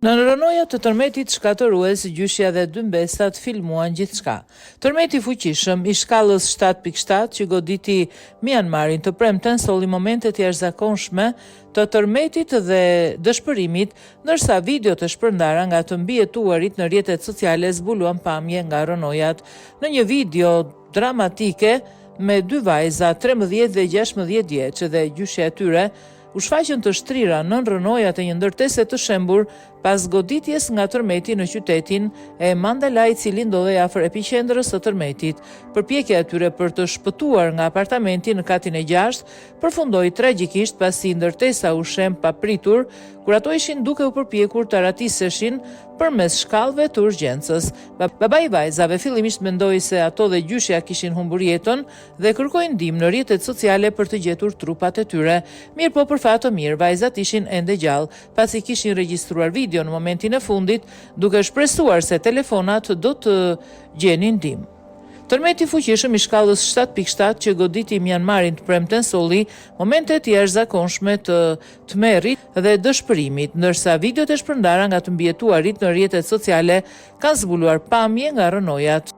Në rënoja të tërmetit shkatërues, gjyshja dhe 2 mbesat filmuan gjithçka. Tërmeti fuqishëm i shkallës 7.7 që goditi Myanmarin të premten solli momentet jashtëzakonshme të tërmetit dhe dëshpërimit, ndërsa video të shpërndara nga të mbijetuarit në rrjetet sociale zbuluan pamje nga rënojat. Në një video dramatike me 2 vajza 13 dhe 16 vjeç dhe gjyshja e tyre u shfaqën të shtrira nën rënojat e një ndërtese të shembur pas goditjes nga tërmeti në qytetin e Mandalay, i cili ndodhej afër epiqendrës së tërmetit. Përpjekja e tyre për të shpëtuar nga apartamenti në katin e 6 përfundoi tragjikisht pasi ndërtesa u shem papritur kur ato ishin duke u përpjekur të ratiseshin përmes shkallëve të urgjencës. Babai i vajzave fillimisht mendoi se ato dhe gjyshja kishin humbur jetën dhe kërkoi ndihmë në rrjetet sociale për të gjetur trupat e tyre. Mirë po, për fat të mirë, vajzat ishin ende gjallë, pasi kishin regjistruar video në momentin e fundit, duke shpresuar se telefonat do të gjenin ndihmë. Tërmeti fuqishëm i shkallës 7.7 që goditi Myanmarin të premten solli momentet jashtëzakonshme të tmerrit dhe dëshpërimit, ndërsa videot e shpërndara nga të mbijetuarit në rrjetet sociale kanë zbuluar pamje nga rënojat.